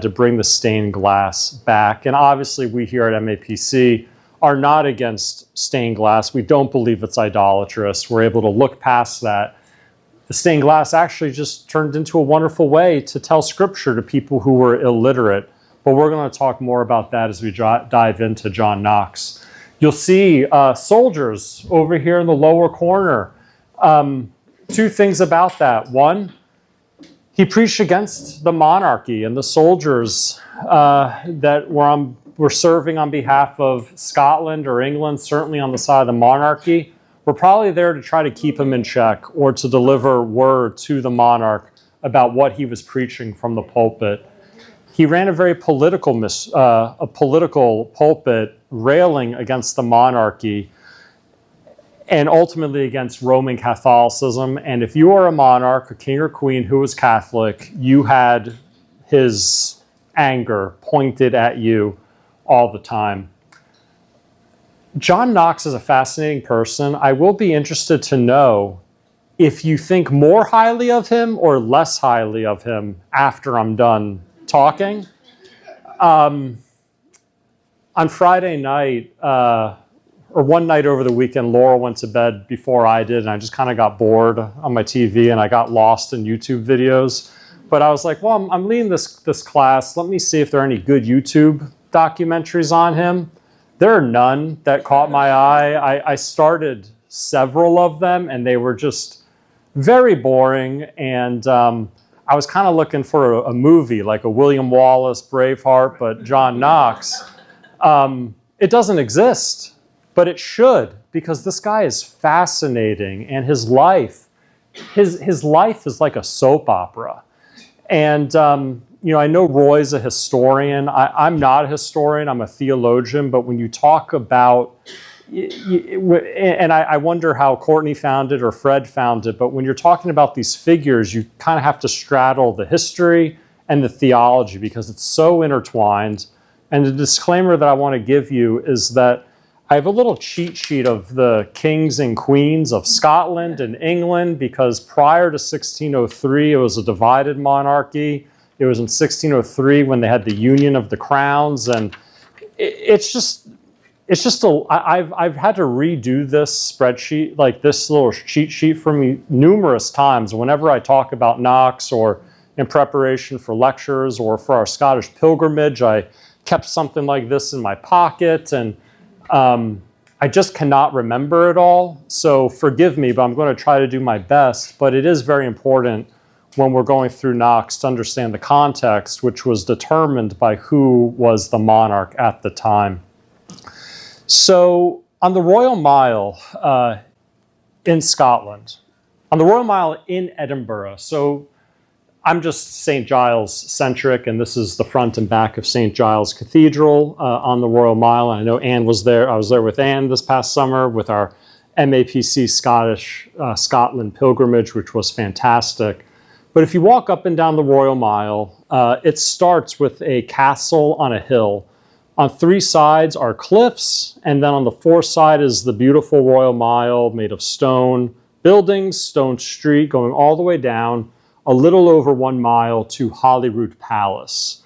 to bring the stained glass back. And obviously we here at MAPC are not against stained glass. We don't believe it's idolatrous. We're able to look past that. The stained glass actually just turned into a wonderful way to tell scripture to people who were illiterate. But we're going to talk more about that as we dive into John Knox. You'll see soldiers over here in the lower corner. Two things about that. One, he preached against the monarchy, and the soldiers that were serving on behalf of Scotland or England, certainly on the side of the monarchy, were probably there to try to keep him in check or to deliver word to the monarch about what he was preaching from the pulpit. He ran a very political pulpit, railing against the monarchy and ultimately against Roman Catholicism. And if you are a monarch, a king or queen who was Catholic, you had his anger pointed at you all the time. John Knox is a fascinating person. I will be interested to know if you think more highly of him or less highly of him after I'm done talking. On Friday night, or one night over the weekend, Laura went to bed before I did, and I just kind of got bored on my TV, and I got lost in YouTube videos. But I was like, well, I'm leading this class. Let me see if there are any good YouTube documentaries on him. There are none that caught my eye. I started several of them, and they were just very boring. And I was kind of looking for a movie, like a William Wallace, Braveheart, but John Knox. It doesn't exist. But it should, because this guy is fascinating, and his life is like a soap opera. And I know Roy's a historian. I'm not a historian. I'm a theologian. But when you talk about, and I wonder how Courtney found it or Fred found it, but when you're talking about these figures, you kind of have to straddle the history and the theology because it's so intertwined. And the disclaimer that I want to give you is that I have a little cheat sheet of the kings and queens of Scotland and England because prior to 1603, it was a divided monarchy. It was in 1603 when they had the Union of the Crowns, and I've had to redo this spreadsheet, like this little cheat sheet for me numerous times. Whenever I talk about Knox or in preparation for lectures or for our Scottish pilgrimage, I kept something like this in my pocket, and I just cannot remember it all, so forgive me, but I'm going to try to do my best. But it is very important when we're going through Knox to understand the context, which was determined by who was the monarch at the time. So on the Royal Mile in Scotland, on the Royal Mile in Edinburgh, so I'm just St. Giles centric, and this is the front and back of St. Giles Cathedral on the Royal Mile. And I know Anne was there. I was there with Anne this past summer with our MAPC Scotland pilgrimage, which was fantastic. But if you walk up and down the Royal Mile, it starts with a castle on a hill. On three sides are cliffs, and then on the fourth side is the beautiful Royal Mile made of stone buildings, stone street going all the way down a little over 1 mile to Holyrood Palace.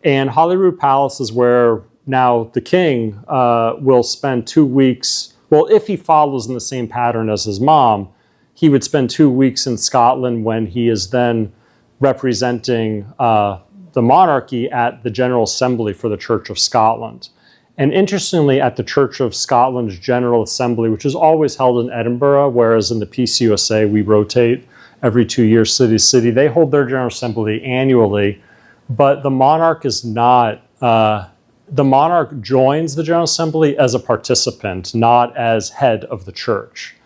And Holyrood Palace is where now the king will spend 2 weeks. Well, if he follows in the same pattern as his mom, he would spend 2 weeks in Scotland when he is then representing the monarchy at the General Assembly for the Church of Scotland. And interestingly, at the Church of Scotland's General Assembly, which is always held in Edinburgh, whereas in the PCUSA we rotate every 2 years, city to city. They hold their General Assembly annually, but the monarch is not, the monarch joins the General Assembly as a participant, not as head of the church.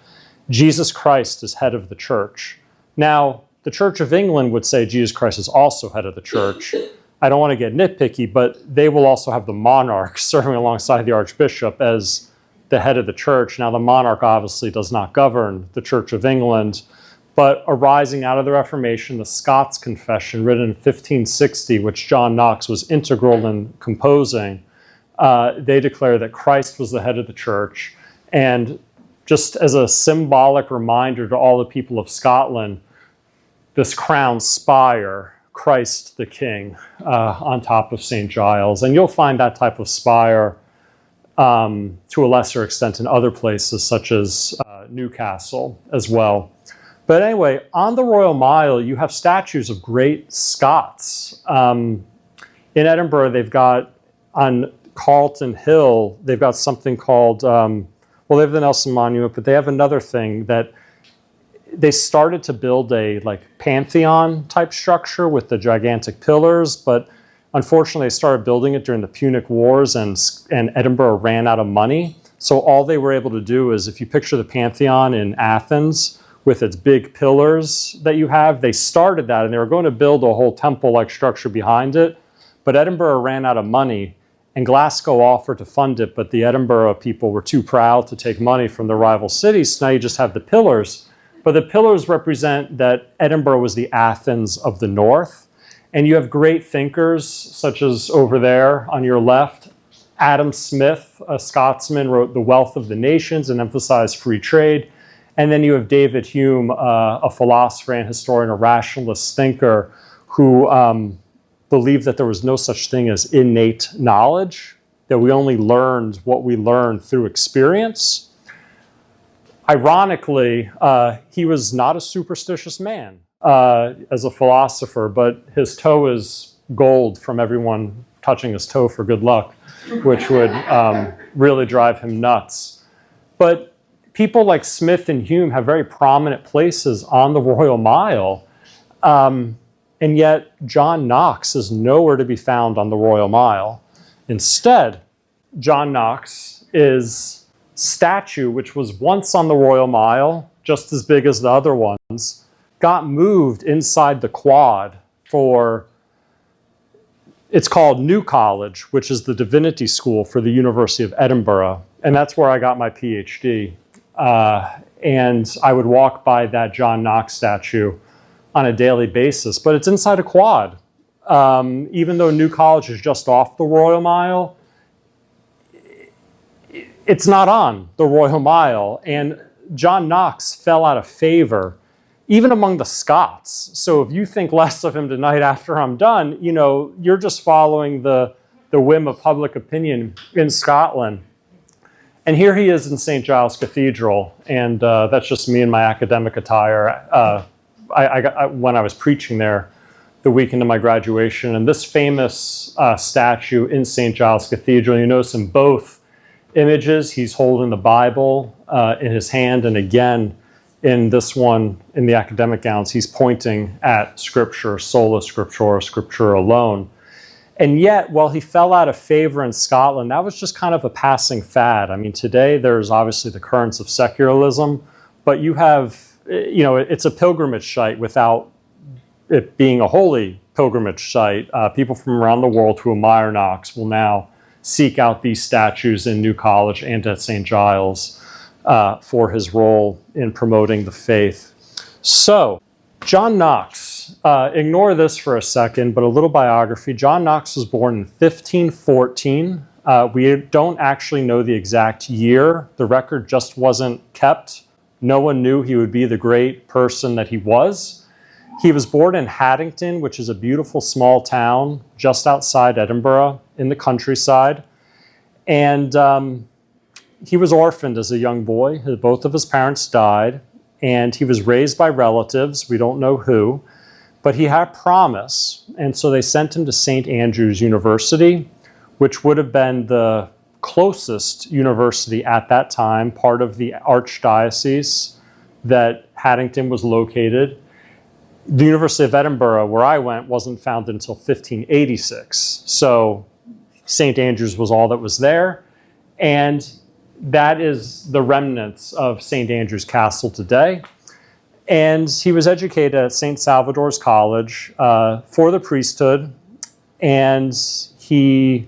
Jesus Christ is head of the church. Now, the Church of England would say Jesus Christ is also head of the church. I don't want to get nitpicky, but they will also have the monarch serving alongside the archbishop as the head of the church. Now, the monarch obviously does not govern the Church of England, but arising out of the Reformation, the Scots Confession, written in 1560, which John Knox was integral in composing, they declare that Christ was the head of the church. And just as a symbolic reminder to all the people of Scotland, this crown spire Christ the King on top of St. Giles. And you'll find that type of spire to a lesser extent in other places such as Newcastle as well. But anyway, on the Royal Mile, you have statues of great Scots. In Edinburgh, they've got on Carlton Hill, they've got something called, they have the Nelson Monument, but they have another thing that they started to build a like Pantheon type structure with the gigantic pillars, but unfortunately they started building it during the Punic Wars and Edinburgh ran out of money. So all they were able to do is, if you picture the Pantheon in Athens with its big pillars that you have, they started that and they were going to build a whole temple-like structure behind it, but Edinburgh ran out of money. And Glasgow offered to fund it, but the Edinburgh people were too proud to take money from the rival cities. So now you just have the pillars. But the pillars represent that Edinburgh was the Athens of the North. And you have great thinkers, such as over there on your left. Adam Smith, a Scotsman, wrote The Wealth of the Nations and emphasized free trade. And then you have David Hume, a philosopher and historian, a rationalist thinker, who believed that there was no such thing as innate knowledge, that we only learned what we learned through experience. Ironically, he was not a superstitious man as a philosopher, but his toe is gold from everyone touching his toe for good luck, which would really drive him nuts. But people like Smith and Hume have very prominent places on the Royal Mile. And yet, John Knox is nowhere to be found on the Royal Mile. Instead, John Knox's statue, which was once on the Royal Mile, just as big as the other ones, got moved inside the quad for, it's called New College, which is the divinity school for the University of Edinburgh. And that's where I got my PhD. And I would walk by that John Knox statue on a daily basis, but it's inside a quad. Even though New College is just off the Royal Mile, it's not on the Royal Mile. And John Knox fell out of favor, even among the Scots. So if you think less of him tonight after I'm done, you're just following the whim of public opinion in Scotland. And here he is in St. Giles Cathedral, and that's just me in my academic attire. When I was preaching there the weekend of my graduation. And this famous statue in St. Giles Cathedral, you notice in both images, he's holding the Bible in his hand. And again, in this one, in the academic gowns, he's pointing at Scripture, Sola Scriptura, Scripture alone. And yet, while he fell out of favor in Scotland, that was just kind of a passing fad. I mean, today there's obviously the currents of secularism, but you have, it's a pilgrimage site without it being a holy pilgrimage site. People from around the world who admire Knox will now seek out these statues in New College and at St. Giles for his role in promoting the faith. So, John Knox, ignore this for a second, but a little biography. John Knox was born in 1514. We don't actually know the exact year. The record just wasn't kept. No one knew he would be the great person that he was. He was born in Haddington, which is a beautiful small town just outside Edinburgh in the countryside. And he was orphaned as a young boy. Both of his parents died. And he was raised by relatives. We don't know who. But he had promise. And so they sent him to St. Andrew's University, which would have been the closest university at that time, part of the archdiocese that Haddington was located. The University of Edinburgh, where I went, wasn't founded until 1586. So St. Andrews was all that was there. And that is the remnants of St. Andrew's Castle today. And he was educated at St. Salvator's College for the priesthood. And he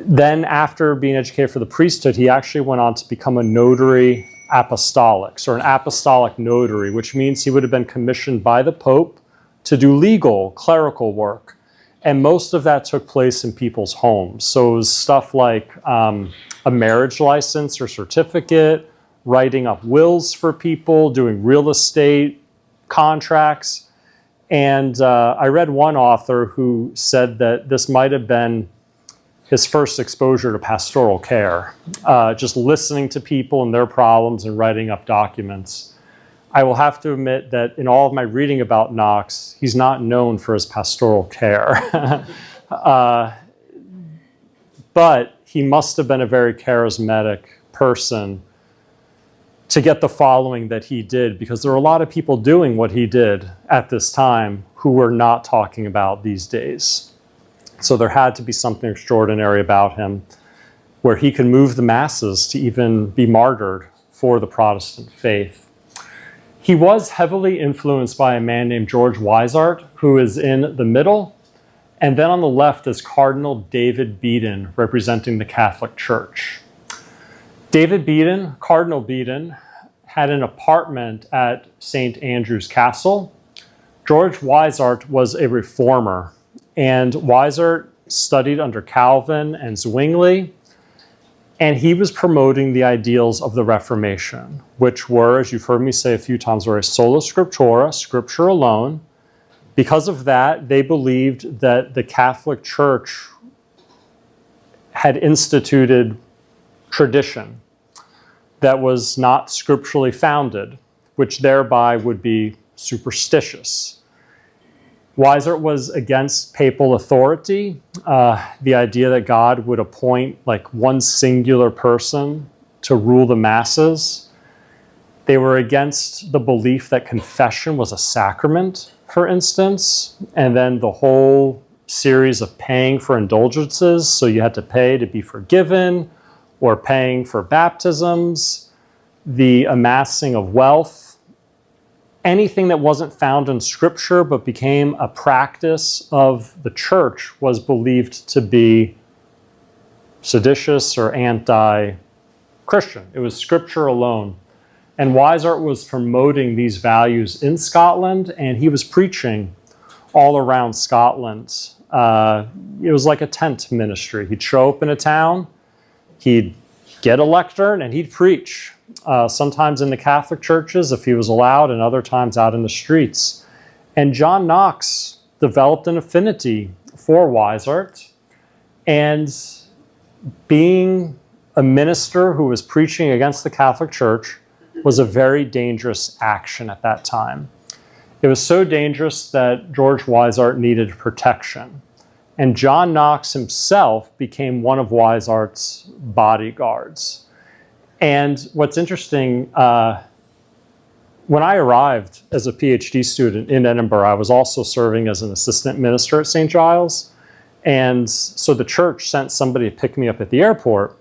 then, after being educated for the priesthood, he actually went on to become a notary apostolic, or an apostolic notary, which means he would have been commissioned by the Pope to do legal, clerical work. And most of that took place in people's homes. So it was stuff like a marriage license or certificate, writing up wills for people, doing real estate contracts. And I read one author who said that this might have been his first exposure to pastoral care, just listening to people and their problems and writing up documents. I will have to admit that in all of my reading about Knox, he's not known for his pastoral care. But he must have been a very charismatic person to get the following that he did, because there were a lot of people doing what he did at this time who we're not talking about these days. So there had to be something extraordinary about him where he could move the masses to even be martyred for the Protestant faith. He was heavily influenced by a man named George Wishart, who is in the middle. And then on the left is Cardinal David Beaton, representing the Catholic Church. David Beaton, Cardinal Beaton, had an apartment at St. Andrew's Castle. George Wishart was a reformer, and Wishart studied under Calvin and Zwingli, and he was promoting the ideals of the Reformation, which were, as you've heard me say a few times already, Sola Scriptura, Scripture alone. Because of that, they believed that the Catholic Church had instituted tradition that was not scripturally founded, which thereby would be superstitious. Wishart was against papal authority, the idea that God would appoint like one singular person to rule the masses. They were against the belief that confession was a sacrament, for instance, and then the whole series of paying for indulgences. So you had to pay to be forgiven, or paying for baptisms, the amassing of wealth. Anything that wasn't found in Scripture but became a practice of the church was believed to be seditious or anti-Christian. It was Scripture alone. And Wishart was promoting these values in Scotland, and he was preaching all around Scotland. It was like a tent ministry. He'd show up in a town, he'd get a lectern, and he'd preach. Sometimes in the Catholic churches, if he was allowed, and other times out in the streets. And John Knox developed an affinity for Wishart, and being a minister who was preaching against the Catholic Church was a very dangerous action at that time. It was so dangerous that George Wishart needed protection. And John Knox himself became one of Wishart's bodyguards. And what's interesting, when I arrived as a PhD student in Edinburgh, I was also serving as an assistant minister at St. Giles. And so the church sent somebody to pick me up at the airport.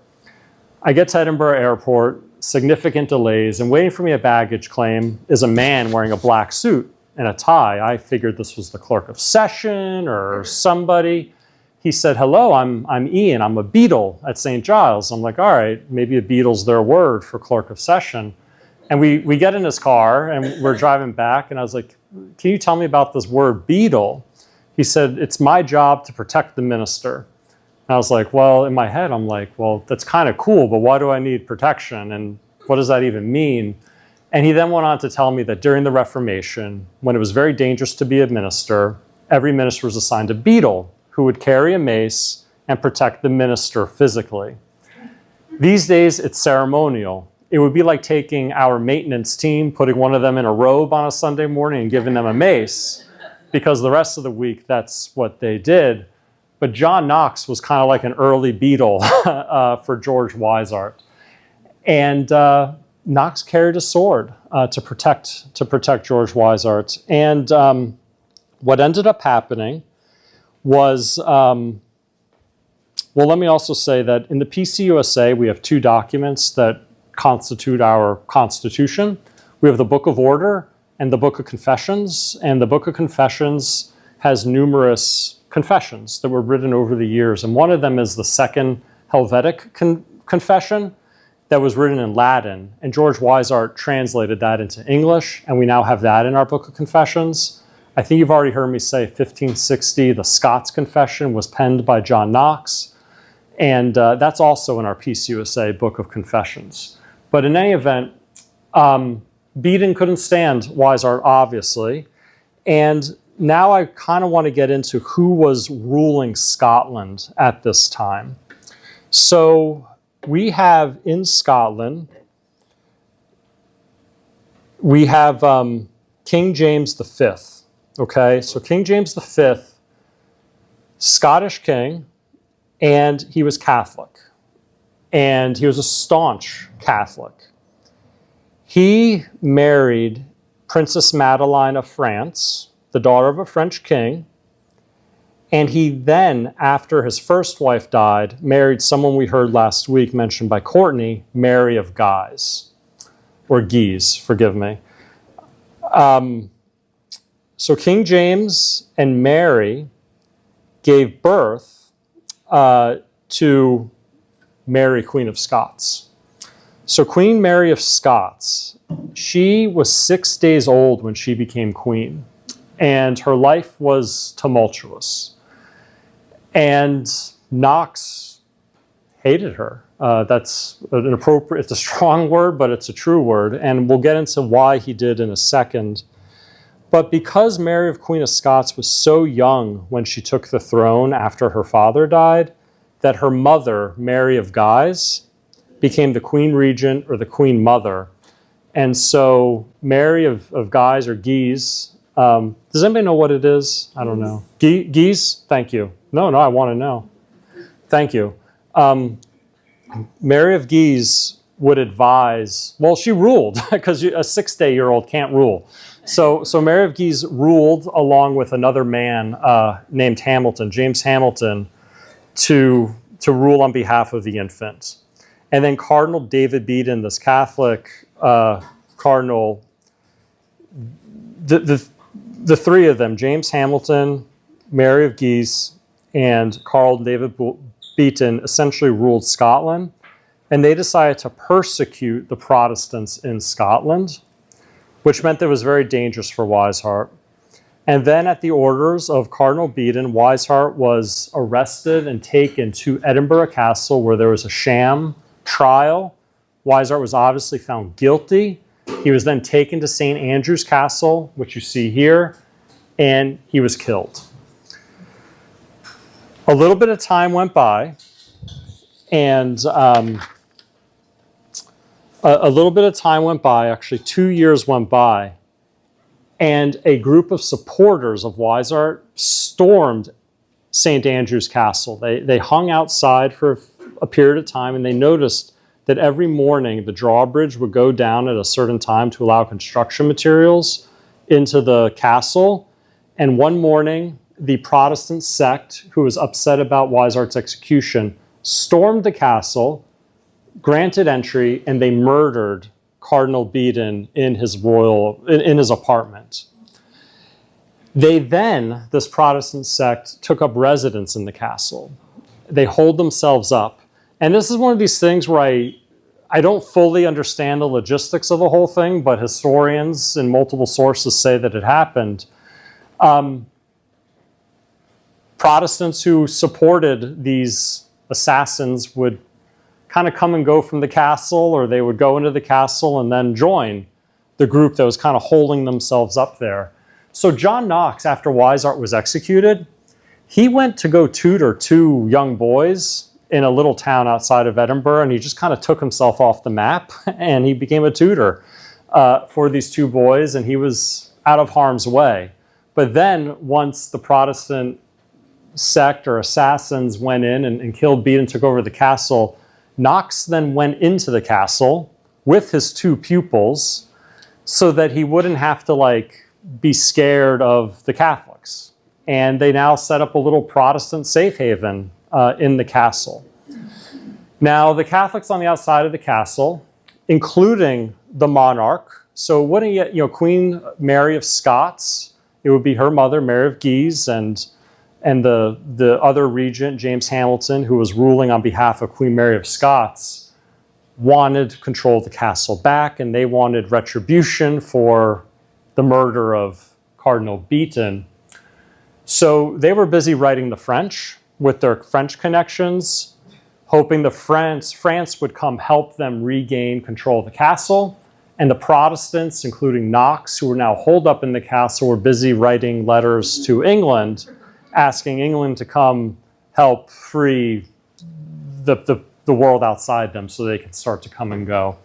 I get to Edinburgh Airport, significant delays, and waiting for me at baggage claim is a man wearing a black suit and a tie. I figured this was the clerk of session or somebody. He said, "Hello, I'm Ian. I'm a beadle at St. Giles." I'm like, all right, maybe a beadle's their word for clerk of session. And we get in his car and we're driving back, and I was like, "Can you tell me about this word beadle?" He said, "It's my job to protect the minister." And I was like, well, in my head, I'm like, well, that's kind of cool, but why do I need protection? And what does that even mean? And he then went on to tell me that during the Reformation, when it was very dangerous to be a minister, every minister was assigned a beadle who would carry a mace and protect the minister physically. These days, it's ceremonial. It would be like taking our maintenance team, putting one of them in a robe on a Sunday morning and giving them a mace, because the rest of the week, that's what they did. But John Knox was kind of like an early beadle for George Wishart. And Knox carried a sword to protect George Wishart. And what ended up happening was, well, let me also say that in the PCUSA, we have two documents that constitute our Constitution. We have the Book of Order and the Book of Confessions. And the Book of Confessions has numerous confessions that were written over the years. And one of them is the Second Helvetic Confession that was written in Latin. And George Wishart translated that into English, and we now have that in our Book of Confessions. I think you've already heard me say 1560, the Scots Confession was penned by John Knox. And that's also in our PCUSA Book of Confessions. But in any event, Beaton couldn't stand Wishart, obviously. And now I kind of want to get into who was ruling Scotland at this time. So we have in Scotland, we have King James V. Okay, so King James V, Scottish king, and he was Catholic. And he was a staunch Catholic. He married Princess Madeleine of France, the daughter of a French king. And he then, after his first wife died, married someone we heard last week mentioned by Courtney, Mary of Guise. Or Guise, forgive me. So King James and Mary gave birth to Mary, Queen of Scots. So Queen Mary of Scots, she was 6 days old when she became queen, and her life was tumultuous. And Knox hated her. That's an appropriate, it's a strong word, but it's a true word, and we'll get into why he did in a second. But because Mary of Queen of Scots was so young when she took the throne after her father died, that her mother, Mary of Guise, became the queen regent or the queen mother. And so Mary of Guise or Guise, does anybody know what it is? I don't know. Guise? Thank you. No, I want to know. Thank you. Mary of Guise would advise, well, she ruled because a 6-day-old can't rule. So Mary of Guise ruled along with another man named Hamilton, James Hamilton, to rule on behalf of the infant. And then Cardinal David Beaton, this Catholic cardinal, the three of them, James Hamilton, Mary of Guise, and Cardinal David Beaton, essentially ruled Scotland. And they decided to persecute the Protestants in Scotland, which meant that it was very dangerous for Wiseheart. And then at the orders of Cardinal Beaton, Wiseheart was arrested and taken to Edinburgh Castle, where there was a sham trial. Wiseheart was obviously found guilty. He was then taken to St. Andrew's Castle, which you see here, and he was killed. A little bit of time went by, and actually 2 years went by, and a group of supporters of Wiseheart stormed St. Andrew's Castle. They hung outside for a period of time, and they noticed that every morning the drawbridge would go down at a certain time to allow construction materials into the castle. And one morning, the Protestant sect, who was upset about Wiseheart's execution, stormed the castle, granted entry, and they murdered Cardinal Beaton in his apartment. They then, this Protestant sect, took up residence in the castle. They hold themselves up. And this is one of these things where I don't fully understand the logistics of the whole thing, but historians in multiple sources say that it happened. Protestants who supported these assassins would kind of come and go from the castle, or they would go into the castle and then join the group that was kind of holding themselves up there. So John Knox, after Wiseheart was executed, he went to go tutor 2 young boys in a little town outside of Edinburgh, and he just kind of took himself off the map, and he became a tutor for these 2 boys, and he was out of harm's way. But then once the Protestant sect or assassins went in and killed Beaton, took over the castle, Knox then went into the castle with his 2 pupils so that he wouldn't have to be scared of the Catholics. And they now set up a little Protestant safe haven in the castle. Now, the Catholics on the outside of the castle, including the monarch, so wouldn't you, Queen Mary of Scots, it would be her mother, Mary of Guise, and the other regent, James Hamilton, who was ruling on behalf of Queen Mary of Scots, wanted control of the castle back, and they wanted retribution for the murder of Cardinal Beaton. So they were busy writing the French with their French connections, hoping France would come help them regain control of the castle. And the Protestants, including Knox, who were now holed up in the castle, were busy writing letters to England, asking England to come help free the world outside them so they could start to come and go.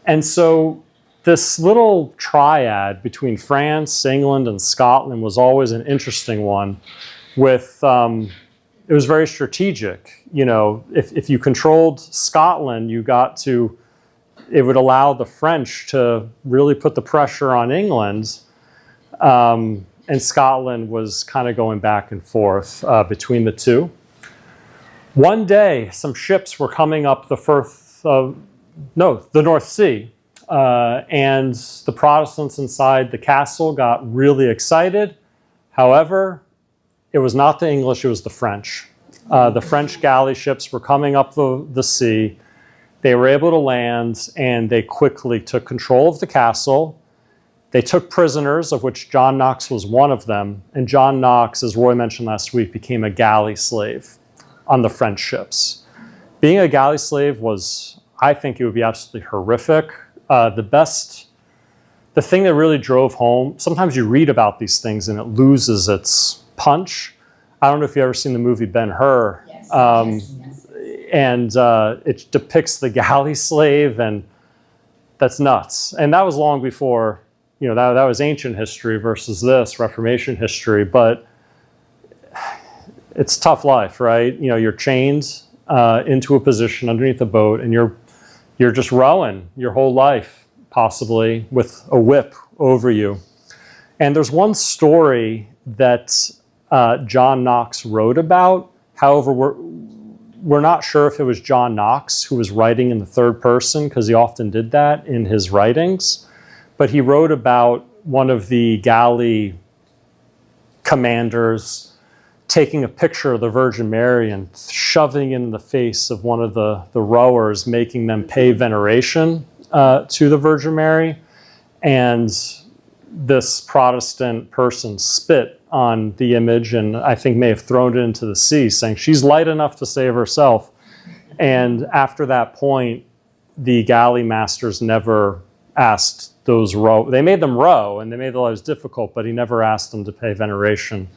And so this little triad between France, England, and Scotland was always an interesting one. It was very strategic. You know, if you controlled Scotland, it would allow the French to really put the pressure on England. And Scotland was kind of going back and forth between the two. One day, some ships were coming up the North Sea. And the Protestants inside the castle got really excited. However, it was not the English, it was the French. The French galley ships were coming up the sea. They were able to land, and they quickly took control of the castle. They took prisoners, of which John Knox was one of them. And John Knox, as Roy mentioned last week, became a galley slave on the French ships. Being a galley slave was, I think it would be absolutely horrific. The thing that really drove home, sometimes you read about these things and it loses its punch. I don't know if you've ever seen the movie Ben-Hur. Yes. Yes. And it depicts the galley slave, and that's nuts. And that was long before, you know, that was ancient history versus this, Reformation history. But it's tough life, right? You know, you're chained into a position underneath the boat, and you're just rowing your whole life, possibly, with a whip over you. And there's one story that John Knox wrote about. However, we're not sure if it was John Knox who was writing in the third person, because he often did that in his writings. But he wrote about one of the galley commanders taking a picture of the Virgin Mary and shoving it in the face of one of the rowers, making them pay veneration to the Virgin Mary. And this Protestant person spit on the image and I think may have thrown it into the sea, saying she's light enough to save herself. And after that point, the galley masters never asked those they made them row, and they made their lives difficult, but he never asked them to pay veneration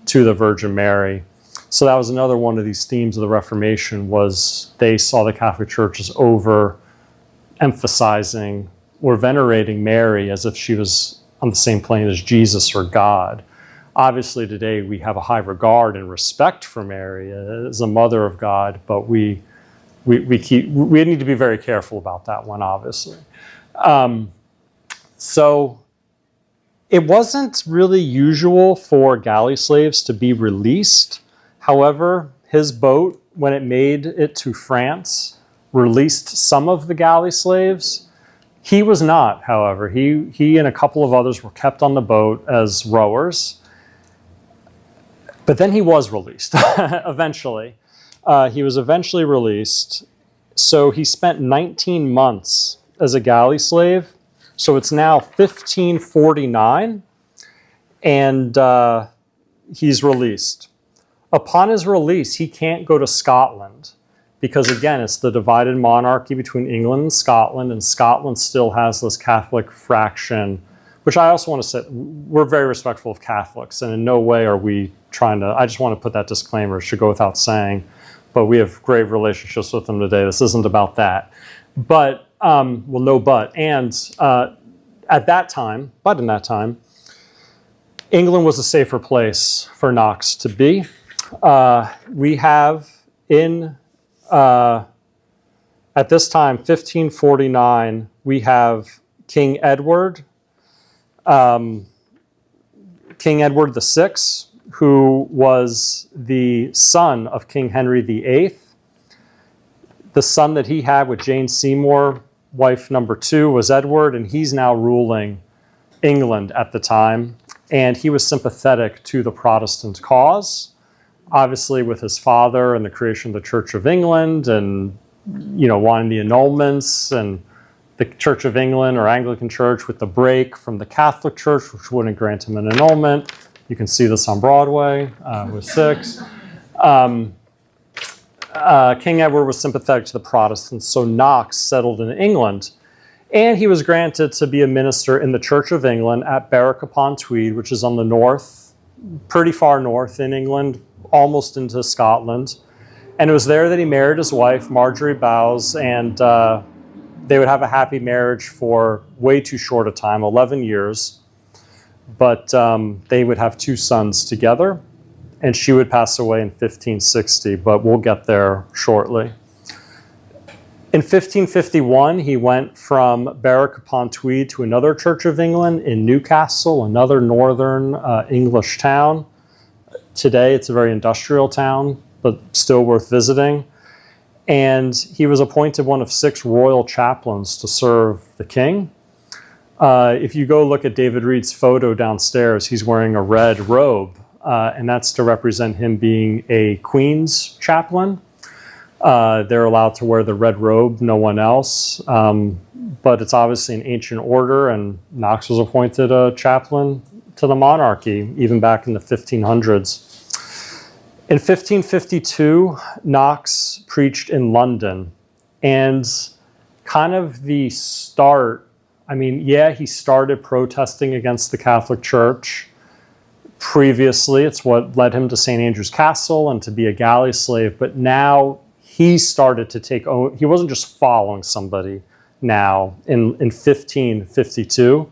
to the Virgin Mary. So that was another one of these themes of the Reformation, was they saw the Catholic Church as over-emphasizing or venerating Mary as if she was on the same plane as Jesus or God. Obviously, today we have a high regard and respect for Mary as a mother of God, but we need to be very careful about that one, obviously. So it wasn't really usual for galley slaves to be released. However, his boat, when it made it to France, released some of the galley slaves. He was not, however. He and a couple of others were kept on the boat as rowers. But then he was released, eventually. He was eventually released. So he spent 19 months as a galley slave. So it's now 1549, and he's released. Upon his release, he can't go to Scotland because, again, it's the divided monarchy between England and Scotland still has this Catholic fraction, which I also want to say, we're very respectful of Catholics, and in no way are we trying to, I just want to put that disclaimer, it should go without saying, but we have great relationships with them today. This isn't about that. But, and at that time, in that time, England was a safer place for Knox to be. We have at this time, 1549, we have King Edward VI, who was the son of King Henry VIII. The son that he had with Jane Seymour, wife number 2, was Edward, and he's now ruling England at the time. And he was sympathetic to the Protestant cause, obviously with his father and the creation of the Church of England, and wanting the annulments, and the Church of England or Anglican Church with the break from the Catholic Church, which wouldn't grant him an annulment. You can see this on Broadway with 6. King Edward was sympathetic to the Protestants, so Knox settled in England. And he was granted to be a minister in the Church of England at Berwick-upon-Tweed, which is on the north, pretty far north in England, almost into Scotland. And it was there that he married his wife, Marjorie Bowes, and they would have a happy marriage for way too short a time, 11 years. But they would have 2 sons together, and she would pass away in 1560, but we'll get there shortly. In 1551, he went from Berwick-upon-Tweed to another Church of England in Newcastle, another northern English town. Today, it's a very industrial town, but still worth visiting. And he was appointed one of 6 royal chaplains to serve the king. If you go look at David Reed's photo downstairs, he's wearing a red robe, and that's to represent him being a Queen's chaplain. They're allowed to wear the red robe, no one else. But it's obviously an ancient order, and Knox was appointed a chaplain to the monarchy, even back in the 1500s. In 1552, Knox preached in London, and kind of the start, he started protesting against the Catholic Church. Previously, it's what led him to St. Andrew's Castle and to be a galley slave, but now he started to take over. He wasn't just following somebody now in 1552.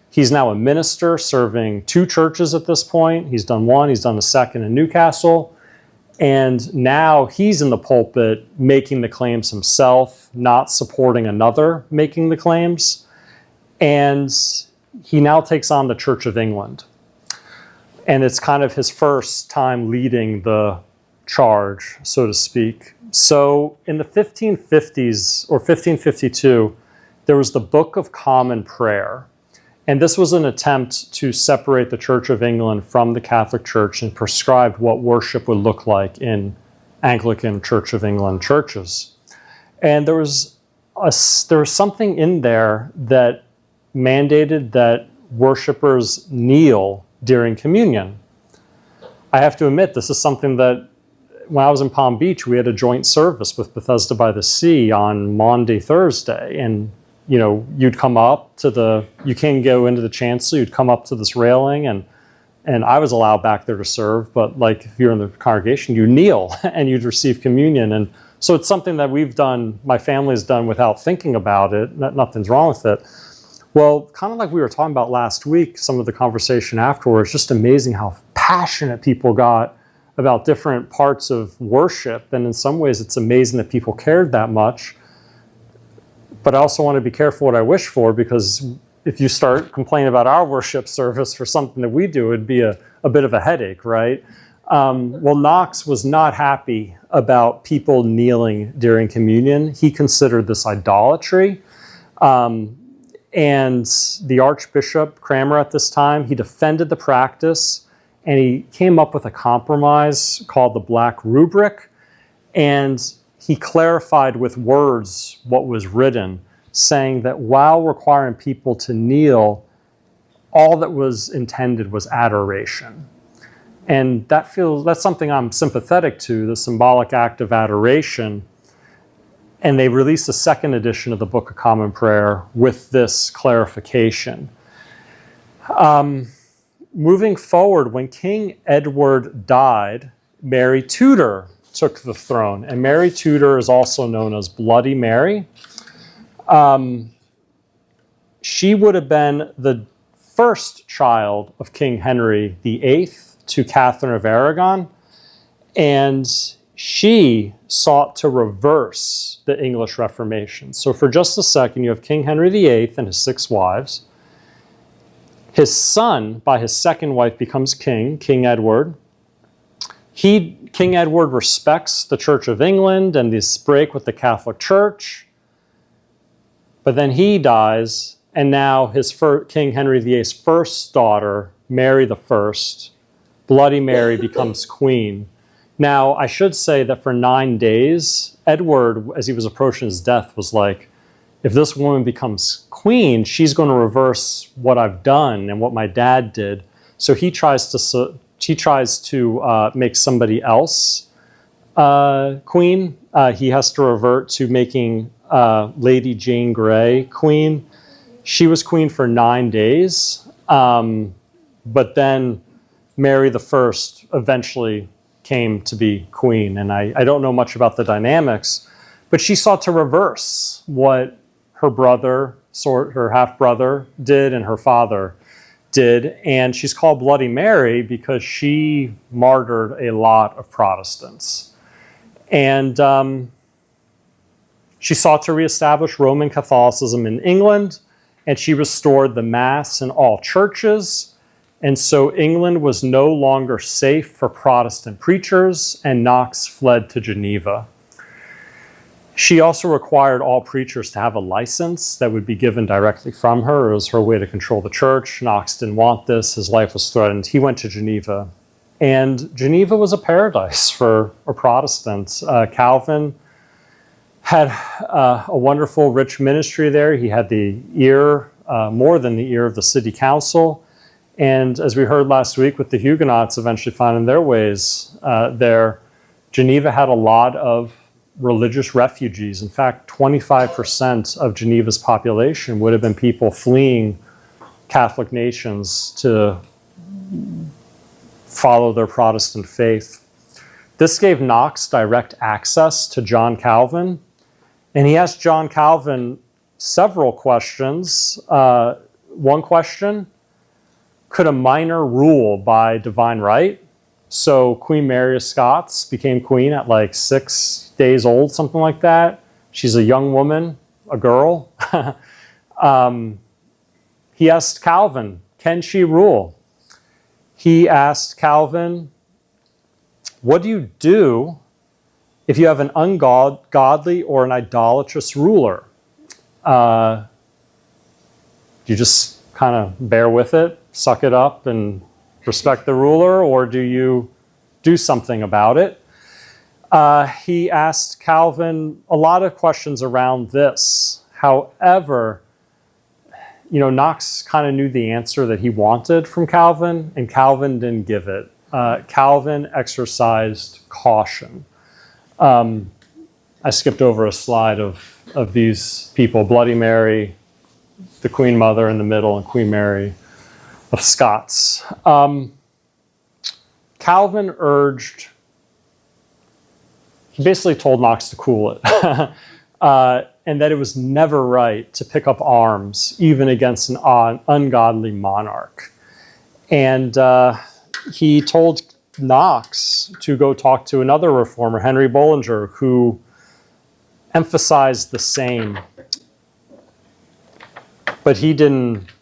He's now a minister serving 2 churches at this point. He's done one, he's done the second in Newcastle. And now he's in the pulpit making the claims himself, not supporting another making the claims. And he now takes on the Church of England. And it's kind of his first time leading the charge, so to speak. So in the 1550s, or 1552, there was the Book of Common Prayer. And this was an attempt to separate the Church of England from the Catholic Church and prescribe what worship would look like in Anglican Church of England churches. And there was something in there that mandated that worshipers kneel during communion. I have to admit, this is something that when I was in Palm Beach, we had a joint service with Bethesda by the Sea on Maundy Thursday. And, you'd come up to you can't go into the chancel, you'd come up to this railing, and I was allowed back there to serve, but like if you're in the congregation, you kneel and you'd receive communion. And so it's something that we've done, my family's done without thinking about it. Nothing's wrong with it. Well, kind of like we were talking about last week, some of the conversation afterwards, just amazing how passionate people got about different parts of worship. And in some ways, it's amazing that people cared that much. But I also want to be careful what I wish for, because if you start complaining about our worship service for something that we do, it'd be a bit of a headache, right? Well, Knox was not happy about people kneeling during communion. He considered this idolatry. And the Archbishop Cranmer at this time, he defended the practice, and he came up with a compromise called the Black Rubric. And he clarified with words what was written, saying that while requiring people to kneel, all that was intended was adoration. And that's something I'm sympathetic to, the symbolic act of adoration. And they released a 2nd edition of the Book of Common Prayer with this clarification. Moving forward, when King Edward died, Mary Tudor took the throne. And Mary Tudor is also known as Bloody Mary. She would have been the first child of King Henry VIII to Catherine of Aragon. And she sought to reverse the English Reformation. So for just a second, you have King Henry VIII and his 6 wives. His son, by his 2nd wife, becomes king, King Edward. King Edward respects the Church of England and this break with the Catholic Church. But then he dies, and now King Henry VIII's first daughter, Mary I, Bloody Mary, becomes queen. Now, I should say that for 9 days, Edward, as he was approaching his death, was like, if this woman becomes queen, she's going to reverse what I've done and what my dad did. So he tries to make somebody else queen. He has to revert to making Lady Jane Grey queen. She was queen for 9 days, but then Mary I eventually came to be queen. And I don't know much about the dynamics, but she sought to reverse what her brother, her half-brother did and her father did. And she's called Bloody Mary because she martyred a lot of Protestants. And she sought to reestablish Roman Catholicism in England, and she restored the Mass in all churches. And so England was no longer safe for Protestant preachers, and Knox fled to Geneva. She also required all preachers to have a license that would be given directly from her. It was her way to control the church. Knox didn't want this. His life was threatened. He went to Geneva. And Geneva was a paradise for a Protestant. Calvin had a wonderful, rich ministry there. He had the ear, more than the ear of the city council. And as we heard last week with the Huguenots eventually finding their ways there, Geneva had a lot of religious refugees. In fact, 25% of Geneva's population would have been people fleeing Catholic nations to follow their Protestant faith. This gave Knox direct access to John Calvin, and he asked John Calvin several questions. One question: could a minor rule by divine right? So Queen Mary of Scots became queen at like 6 days old, something like that. She's a young woman, a girl. He asked Calvin, can she rule? He asked Calvin, what do you do if you have an ungodly or an idolatrous ruler? You just kind of bear with it, suck it up, and respect the ruler, or do you do something about it? He asked Calvin a lot of questions around this. However, Knox kind of knew the answer that he wanted from Calvin, and Calvin didn't give it. Calvin exercised caution. I skipped over a slide of these people: Bloody Mary, the Queen Mother in the middle, and Queen Mary of Scots. Calvin he basically told Knox to cool it, and that it was never right to pick up arms, even against an ungodly monarch. And he told Knox to go talk to another reformer, Henry Bullinger, who emphasized the same. But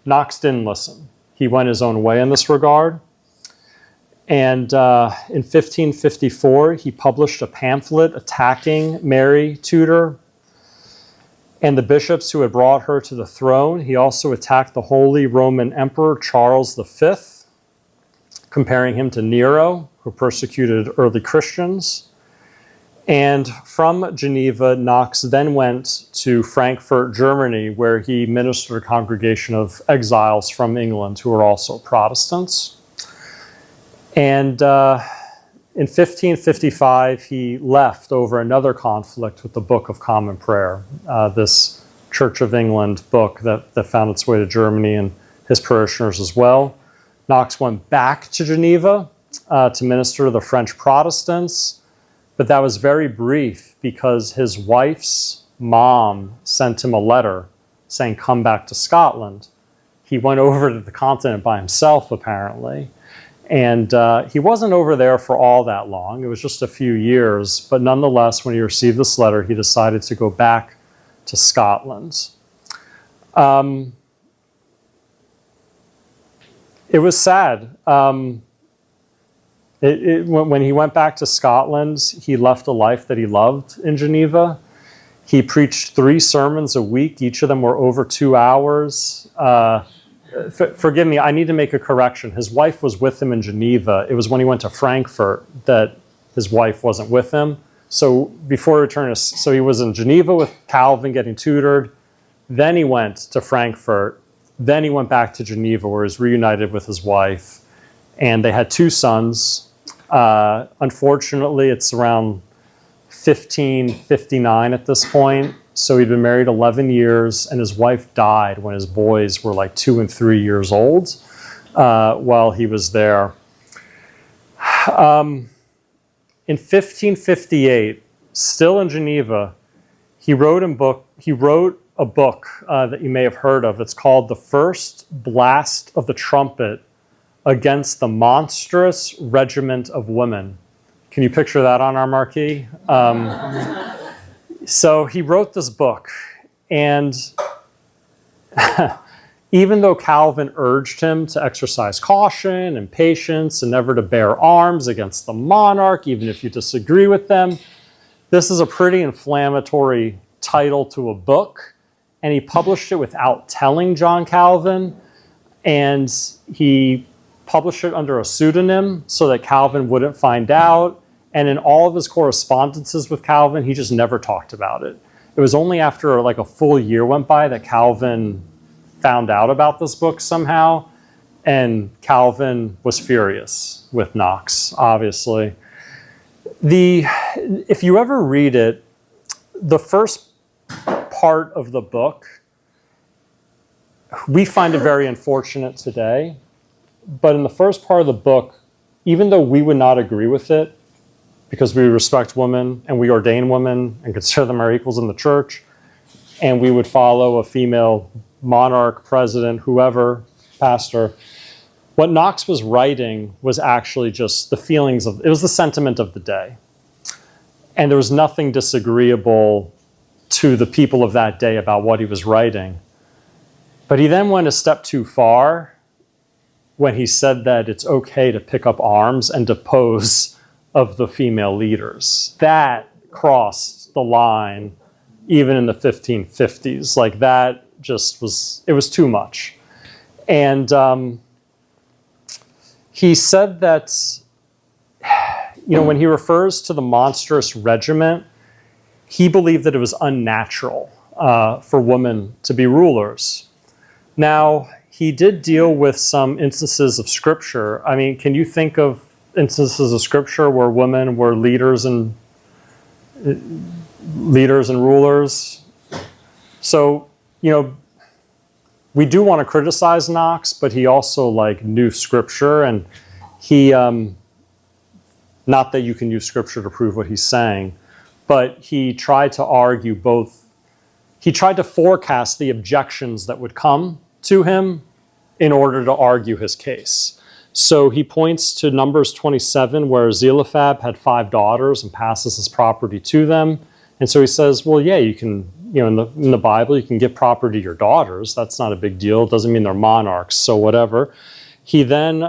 Knox didn't listen. He went his own way in this regard. And in 1554, he published a pamphlet attacking Mary Tudor and the bishops who had brought her to the throne. He also attacked the Holy Roman Emperor Charles V, comparing him to Nero, who persecuted early Christians. And from Geneva, Knox then went to Frankfurt, Germany, where he ministered a congregation of exiles from England who were also Protestants. And in 1555, he left over another conflict with the Book of Common Prayer, this Church of England book that found its way to Germany and his parishioners as well. Knox went back to Geneva to minister to the French Protestants, but that was very brief because his wife's mom sent him a letter saying, come back to Scotland. He went over to the continent by himself, apparently. And he wasn't over there for all that long. It was just a few years. But nonetheless, when he received this letter, he decided to go back to Scotland. It was sad. When he went back to Scotland, he left a life that he loved in Geneva. He preached 3 sermons a week. Each of them were over 2 hours. Forgive me, I need to make a correction. His wife was with him in Geneva. It was when he went to Frankfurt that his wife wasn't with him. So before returning, so he was in Geneva with Calvin getting tutored. Then he went to Frankfurt. Then he went back to Geneva where he was reunited with his wife. And they had 2 sons. Unfortunately, it's around 1559 at this point. So he'd been married 11 years, and his wife died when his boys were like 2 and 3 years old while he was there. In 1558, still in Geneva, he wrote a book that you may have heard of. It's called The First Blast of the Trumpet Against the Monstrous Regiment of Women. Can you picture that on our marquee? So he wrote this book, and even though Calvin urged him to exercise caution and patience and never to bear arms against the monarch, even if you disagree with them, this is a pretty inflammatory title to a book, and he published it without telling John Calvin, and he published it under a pseudonym so that Calvin wouldn't find out. And in all of his correspondences with Calvin, he just never talked about it. It was only after like a full year went by that Calvin found out about this book somehow. And Calvin was furious with Knox, obviously. If you ever read it, the first part of the book, we find it very unfortunate today. But in the first part of the book, even though we would not agree with it, because we respect women and we ordain women and consider them our equals in the church, and we would follow a female monarch, president, whoever, pastor, what Knox was writing was actually just the feelings of, it was the sentiment of the day. And there was nothing disagreeable to the people of that day about what he was writing. But he then went a step too far when he said that it's okay to pick up arms and depose of the female leaders. That crossed the line even in the 1550s. Like that just was, it was too much. And he said that, you know, when he refers to the monstrous regiment, he believed that it was unnatural for women to be rulers. Now, he did deal with some instances of scripture. I mean, can you think of instances of scripture where women were leaders and rulers? So, you know, we do want to criticize Knox, but he also like knew scripture, and he, not that you can use scripture to prove what he's saying, but he tried to argue both. He tried to forecast the objections that would come to him in order to argue his case. So he points to Numbers 27, where Zelophehad had 5 daughters and passes his property to them. And so he says, well, yeah, you can, you know, in the Bible, you can give property to your daughters. That's not a big deal. It doesn't mean they're monarchs, so whatever. He then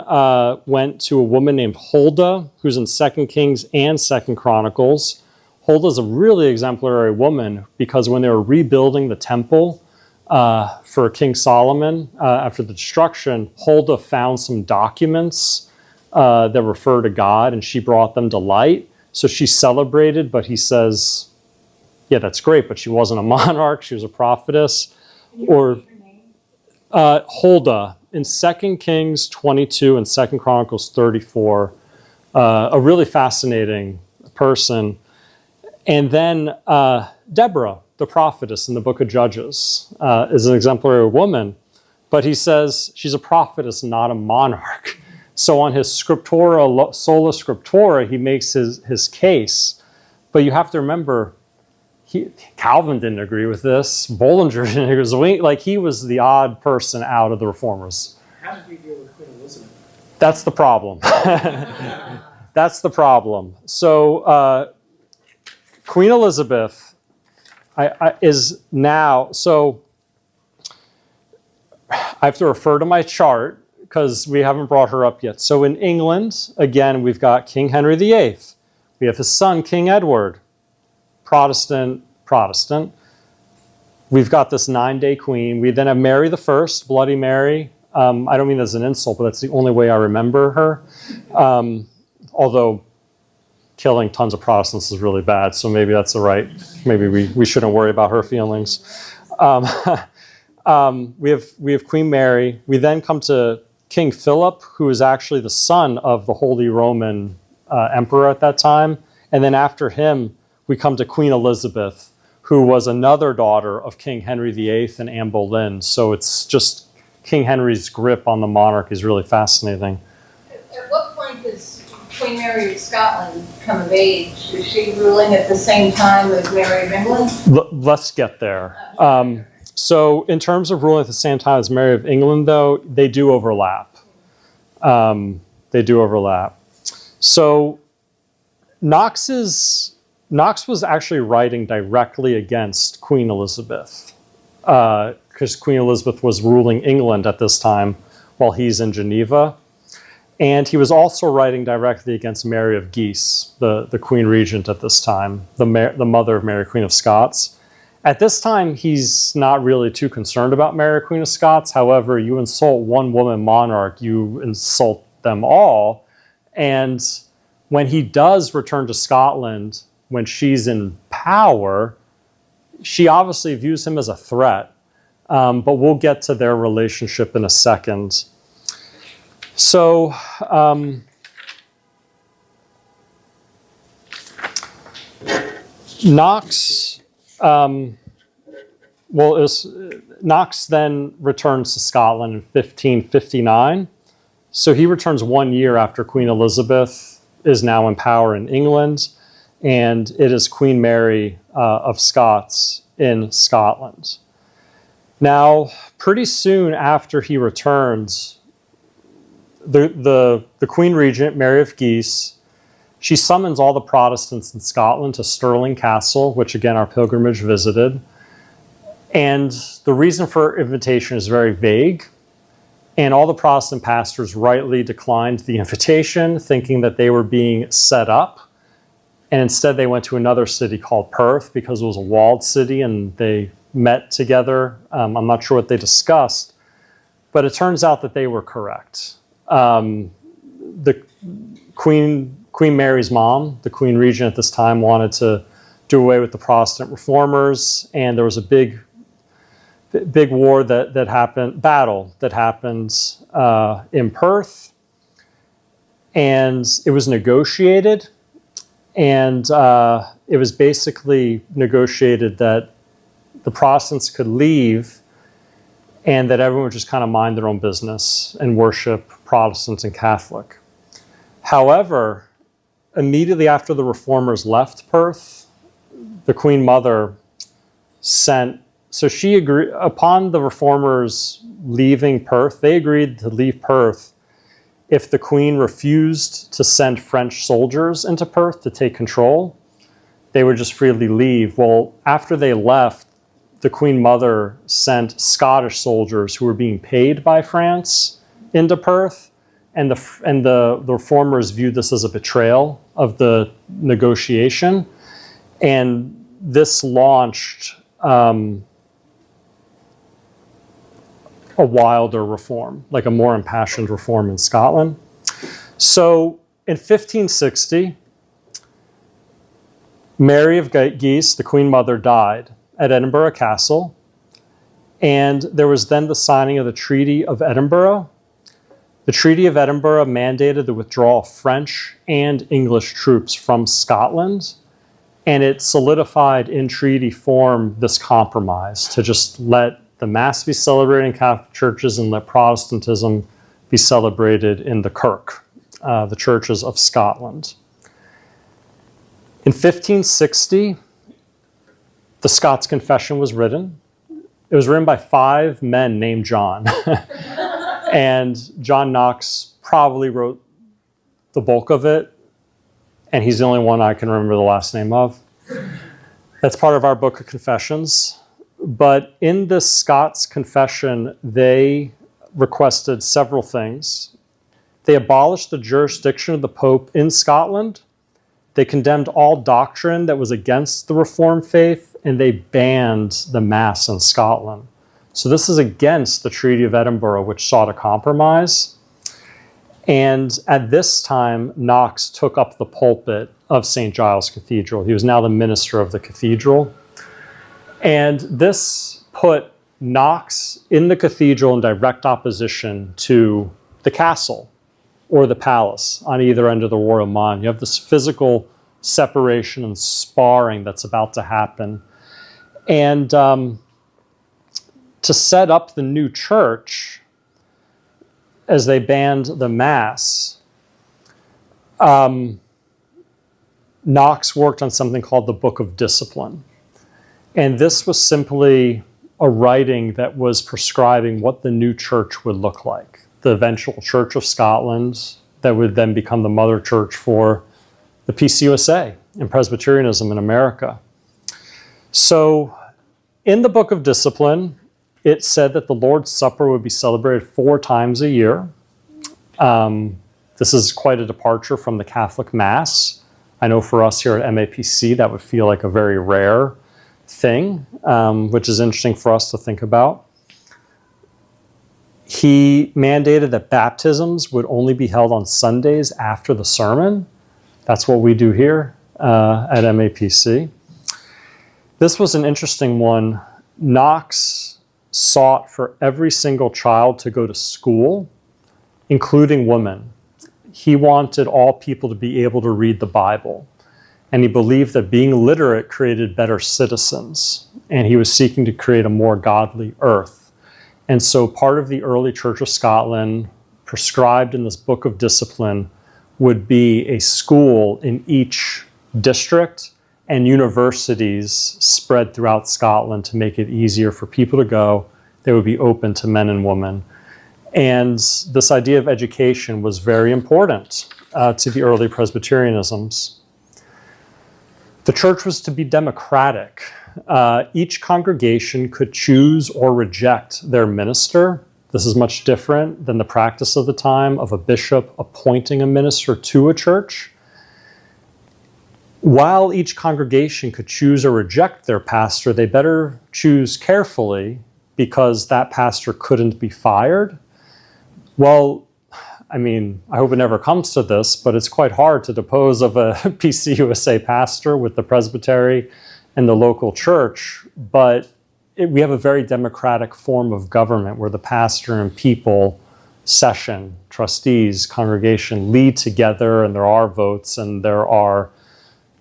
went to a woman named Huldah, who's in 2 Kings and 2 Chronicles. Huldah's a really exemplary woman because when they were rebuilding the temple for King Solomon after the destruction, Huldah found some documents that refer to God, and she brought them to light. So she celebrated, but he says, yeah, that's great, but she wasn't a monarch. She was a prophetess. Or Huldah in 2 Kings 22 and 2 Chronicles 34, a really fascinating person. And then Deborah, the prophetess in the book of Judges, is an exemplary woman, but he says she's a prophetess, not a monarch. So on his Scriptura, Sola Scriptura, he makes his case. But you have to remember, Calvin didn't agree with this. Bollinger didn't agree with this. Like, he was the odd person out of the reformers. How did you deal with Queen Elizabeth? That's the problem. That's the problem. So Queen Elizabeth is now, so I have to refer to my chart because we haven't brought her up yet. So in England, again, we've got King Henry VIII. We have his son, King Edward, Protestant. We've got this 9-day queen. We then have Mary I, Bloody Mary. I don't mean that as an insult, but that's the only way I remember her. Although killing tons of Protestants is really bad, so maybe that's the right, maybe we shouldn't worry about her feelings. We have Queen Mary. We then come to King Philip, who is actually the son of the Holy Roman Emperor at that time. And then after him, we come to Queen Elizabeth, who was another daughter of King Henry VIII and Anne Boleyn. So it's just King Henry's grip on the monarch is really fascinating. At what point does Queen Mary of Scotland come of age? Is she ruling at the same time as Mary of England? Let's get there. So in terms of ruling at the same time as Mary of England, though, they do overlap. So Knox was actually writing directly against Queen Elizabeth, because Queen Elizabeth was ruling England at this time while he's in Geneva. And he was also writing directly against Mary of Guise, the Queen Regent at this time, the mother of Mary, Queen of Scots. At this time, he's not really too concerned about Mary, Queen of Scots. However, you insult one woman monarch, you insult them all. And when he does return to Scotland, when she's in power, she obviously views him as a threat. But we'll get to their relationship in a second. So, Knox, Knox then returns to Scotland in 1559. So he returns 1 year after Queen Elizabeth is now in power in England, and it is Queen Mary of Scots in Scotland. Now, pretty soon after he returns, the Queen Regent, Mary of Guise, she summons all the Protestants in Scotland to Stirling Castle, which again our pilgrimage visited. And the reason for her invitation is very vague. And all the Protestant pastors rightly declined the invitation, thinking that they were being set up. And instead they went to another city called Perth because it was a walled city and they met together. I'm not sure what they discussed, but it turns out that they were correct. The Queen Mary's mom, the Queen Regent at this time, wanted to do away with the Protestant reformers, and there was a big war that happened, battle that happened in Perth, and it was negotiated, and it was basically negotiated that the Protestants could leave and that everyone would just kind of mind their own business and worship Protestant and Catholic. However, immediately after the reformers left Perth, the Queen Mother sent, so she agreed, upon the reformers leaving Perth, they agreed to leave Perth if the Queen refused to send French soldiers into Perth to take control. They would just freely leave. Well, after they left, the Queen Mother sent Scottish soldiers who were being paid by France into Perth, and the reformers viewed this as a betrayal of the negotiation, and this launched a wilder reform, like a more impassioned reform in Scotland. So in 1560, Mary of Guise, the Queen Mother, died at Edinburgh Castle, and there was then the signing of the Treaty of Edinburgh. The Treaty of Edinburgh mandated the withdrawal of French and English troops from Scotland, and it solidified in treaty form this compromise to just let the Mass be celebrated in Catholic churches and let Protestantism be celebrated in the Kirk, the churches of Scotland. In 1560, the Scots Confession was written. It was written by 5 men named John. And John Knox probably wrote the bulk of it, and he's the only one I can remember the last name of. That's part of our Book of Confessions. But in this Scots Confession, they requested several things. They abolished the jurisdiction of the Pope in Scotland. They condemned all doctrine that was against the Reformed faith, and they banned the Mass in Scotland. So this is against the Treaty of Edinburgh, which sought a compromise. And at this time, Knox took up the pulpit of St. Giles Cathedral. He was now the minister of the cathedral. And this put Knox in the cathedral in direct opposition to the castle or the palace on either end of the Royal Mont. You have this physical separation and sparring that's about to happen. And to set up the new church, as they banned the Mass, Knox worked on something called the Book of Discipline. And this was simply a writing that was prescribing what the new church would look like. The eventual Church of Scotland that would then become the mother church for the PCUSA and Presbyterianism in America. So in the Book of Discipline, it said that the Lord's Supper would be celebrated 4 times a year. This is quite a departure from the Catholic Mass. I know for us here at MAPC, that would feel like a very rare thing, which is interesting for us to think about. He mandated that baptisms would only be held on Sundays after the sermon. That's what we do here at MAPC. This was an interesting one. Knox sought for every single child to go to school, including women. He wanted all people to be able to read the Bible. And he believed that being literate created better citizens. And he was seeking to create a more godly earth. And so part of the early Church of Scotland, prescribed in this Book of Discipline, would be a school in each district and universities spread throughout Scotland to make it easier for people to go. They would be open to men and women. And this idea of education was very important to the early Presbyterianisms. The church was to be democratic. Each congregation could choose or reject their minister. This is much different than the practice of the time of a bishop appointing a minister to a church. While each congregation could choose or reject their pastor, they better choose carefully because that pastor couldn't be fired. Well, I mean, I hope it never comes to this, but it's quite hard to depose of a PCUSA pastor with the presbytery and the local church. But we have a very democratic form of government where the pastor and people, session, trustees, congregation lead together, and there are votes and there are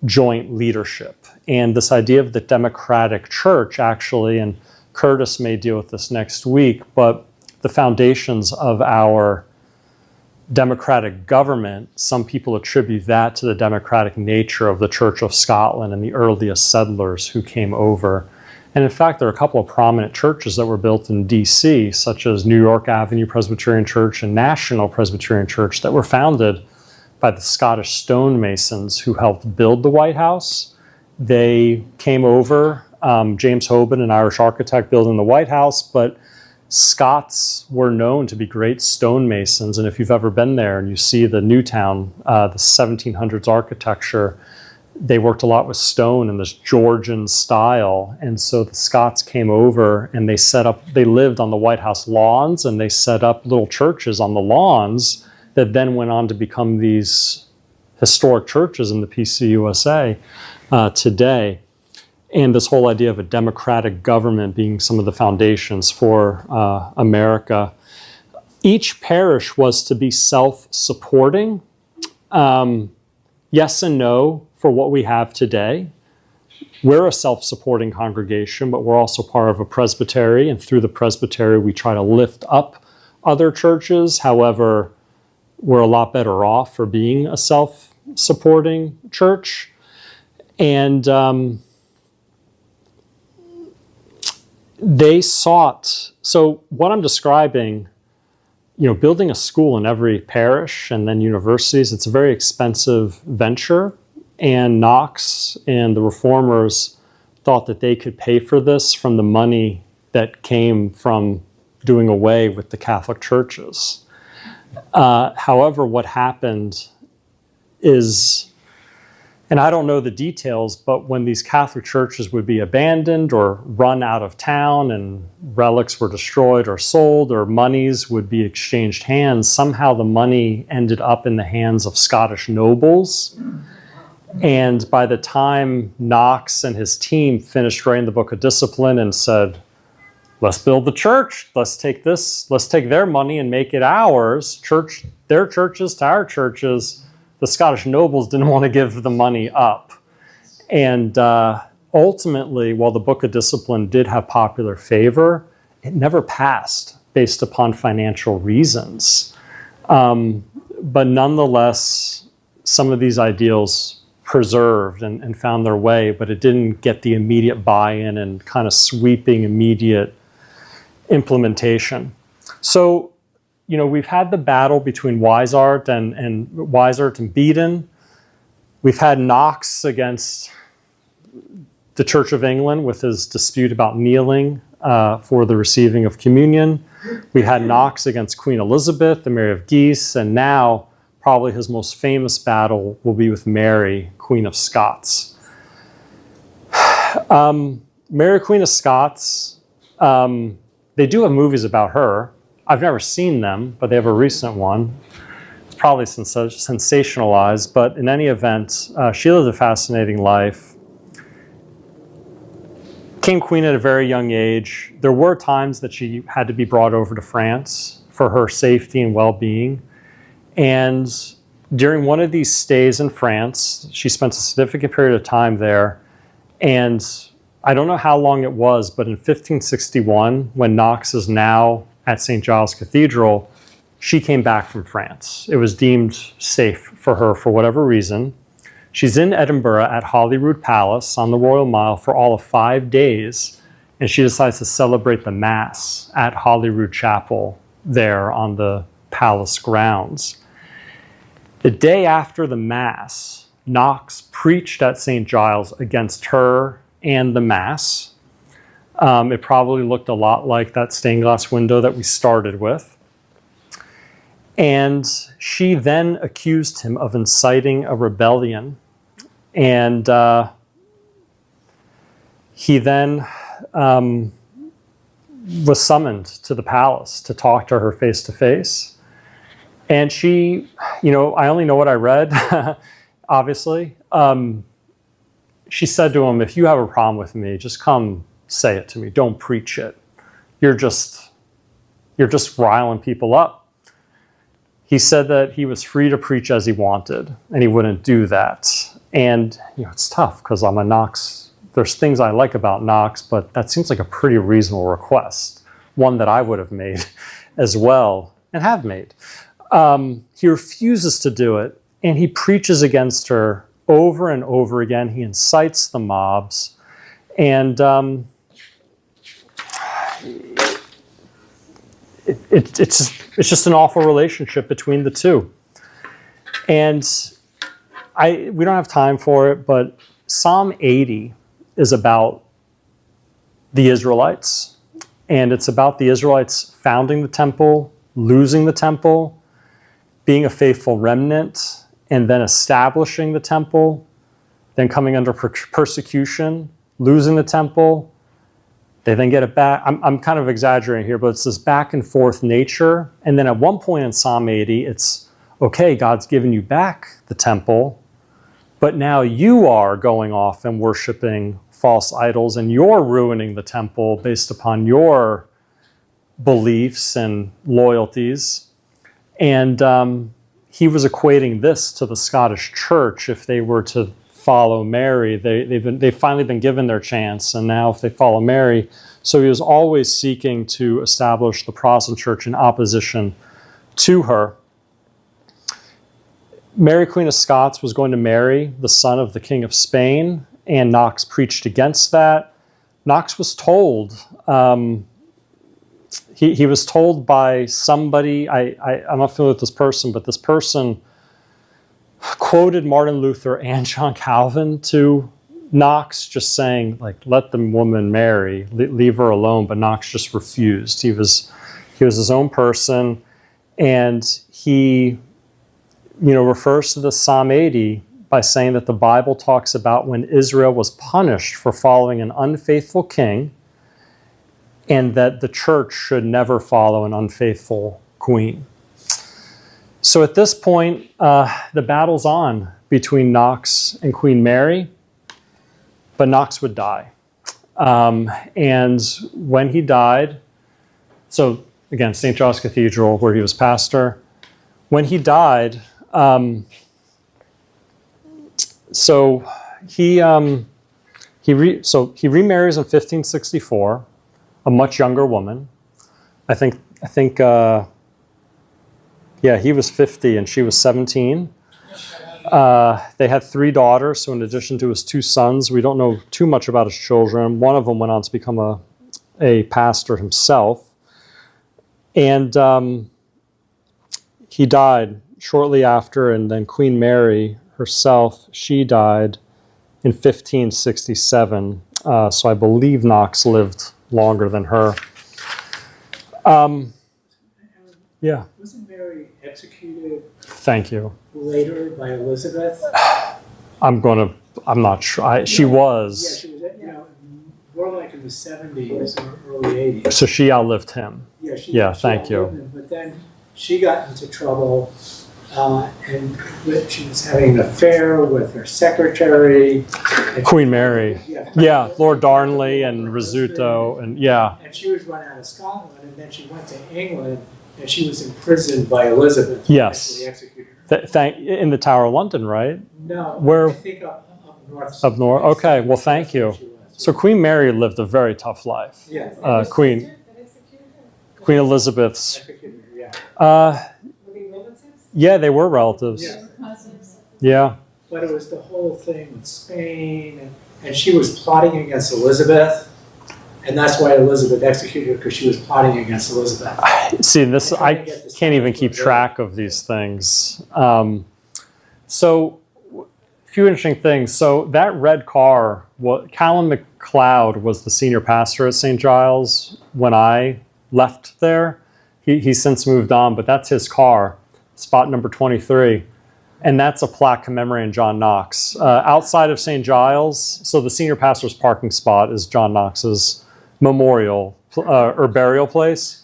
joint leadership. And this idea of the democratic church, actually, and Curtis may deal with this next week, but the foundations of our democratic government, some people attribute that to the democratic nature of the Church of Scotland and the earliest settlers who came over. And in fact, there are a couple of prominent churches that were built in DC, such as New York Avenue Presbyterian Church and National Presbyterian Church, that were founded by the Scottish stonemasons who helped build the White House. They came over, James Hoban, an Irish architect, building the White House, but Scots were known to be great stonemasons, and if you've ever been there and you see the Newtown, the 1700s architecture, they worked a lot with stone in this Georgian style. And so the Scots came over and they lived on the White House lawns, and they set up little churches on the lawns that then went on to become these historic churches in the PCUSA today. And this whole idea of a democratic government being some of the foundations for America. Each parish was to be self-supporting. Yes and no for what we have today. We're a self-supporting congregation, but we're also part of a presbytery, and through the presbytery we try to lift up other churches. However, we're a lot better off for being a self-supporting church. And they sought, so what I'm describing, building a school in every parish and then universities, it's a very expensive venture. And Knox and the reformers thought that they could pay for this from the money that came from doing away with the Catholic churches. However, what happened is, and I don't know the details, but when these Catholic churches would be abandoned or run out of town and relics were destroyed or sold or monies would be exchanged hands, somehow the money ended up in the hands of Scottish nobles. And by the time Knox and his team finished writing the Book of Discipline and said, let's build the church, let's take their money and make it ours, their churches to our churches, the Scottish nobles didn't want to give the money up. And ultimately, while the Book of Discipline did have popular favor, it never passed based upon financial reasons. But nonetheless, some of these ideals preserved and found their way, but it didn't get the immediate buy-in and kind of sweeping immediate implementation. So, we've had the battle between Weishaupt and Beaton. We've had Knox against the Church of England with his dispute about kneeling for the receiving of communion. We had Knox against Queen Elizabeth and Mary of Guise, and now probably his most famous battle will be with Mary, Queen of Scots. Mary, Queen of Scots, they do have movies about her. I've never seen them, but they have a recent one. It's probably sensationalized, but in any event, she lived a fascinating life. Became queen at a very young age. There were times that she had to be brought over to France for her safety and well-being. And during one of these stays in France, she spent a significant period of time there. And I don't know how long it was, but in 1561, when Knox is now at St. Giles Cathedral, she came back from France. It was deemed safe for her for whatever reason. She's in Edinburgh at Holyrood Palace on the Royal Mile for all of 5 days, and she decides to celebrate the Mass at Holyrood Chapel there on the palace grounds. The day after the Mass, Knox preached at St. Giles against her and the Mass. It probably looked a lot like that stained glass window that we started with. And she then accused him of inciting a rebellion. And he then was summoned to the palace to talk to her face to face. And she, I only know what I read, obviously. She said to him, if you have a problem with me, just come say it to me. Don't preach it. You're just riling people up. He said that he was free to preach as he wanted, and he wouldn't do that. And it's tough because I'm a Knox. There's things I like about Knox, but that seems like a pretty reasonable request, one that I would have made as well and have made. He refuses to do it, and he preaches against her over and over again. He incites the mobs, and it's just an awful relationship between the two. And we don't have time for it, but Psalm 80 is about the Israelites, and it's about the Israelites founding the temple, losing the temple, being a faithful remnant, and then establishing the temple, then coming under persecution, losing the temple. They then get it back. I'm kind of exaggerating here, but it's this back and forth nature. And then at one point in Psalm 80, it's, okay, God's given you back the temple, but now you are going off and worshiping false idols, and you're ruining the temple based upon your beliefs and loyalties. And he was equating this to the Scottish Church. If they were to follow Mary, they've finally been given their chance, and now if they follow Mary, so he was always seeking to establish the Protestant Church in opposition to her. Mary, Queen of Scots, was going to marry the son of the King of Spain, and Knox preached against that. Knox was told, he was told by somebody, I'm not familiar with this person, but this person quoted Martin Luther and John Calvin to Knox, just saying, let the woman marry, leave her alone, but Knox just refused. He was his own person, and he refers to the Psalm 80 by saying that the Bible talks about when Israel was punished for following an unfaithful king, and that the church should never follow an unfaithful queen. So at this point, the battle's on between Knox and Queen Mary, but Knox would die. And when he died, so again, St. Giles Cathedral, where he was pastor, when he died, So he remarries in 1564, a much younger woman. I think he was 50 and she was 17. They had 3 daughters, so in addition to his 2 sons, we don't know too much about his children. One of them went on to become a pastor himself. And he died shortly after, and then Queen Mary herself, she died in 1567. So I believe Knox lived longer than her. Yeah. Wasn't Mary executed Thank you. later by Elizabeth? I'm not sure. She was. Yeah, she was, more like in the 70s or early 80s. So she outlived him. She Thank you. outlived him, but then she got into trouble, and she was having an affair with her secretary. Queen Mary. Yeah, Lord Darnley and Rizzuto, and And she was run out of Scotland, and then she went to England, and she was imprisoned by Elizabeth. Yes. Executed her. In the Tower of London, right? No, Where? I think up north. Up north. Okay, well, thank you. So Queen Mary lived a very tough life. Yeah. Queen Elizabeth's. Executed her, yeah. Were they relatives? Yeah, they were relatives. Yeah. Cousins? Yeah. But it was the whole thing with Spain, and she was plotting against Elizabeth, and that's why Elizabeth executed her, because she was plotting against Elizabeth. See, I can't even keep track of these things. So, a few interesting things. So that red car, Callan MacLeod was the senior pastor at St. Giles when I left there. He's since moved on, but that's his car, spot number 23. And that's a plaque commemorating John Knox. Outside of St. Giles, so the senior pastor's parking spot is John Knox's memorial or burial place.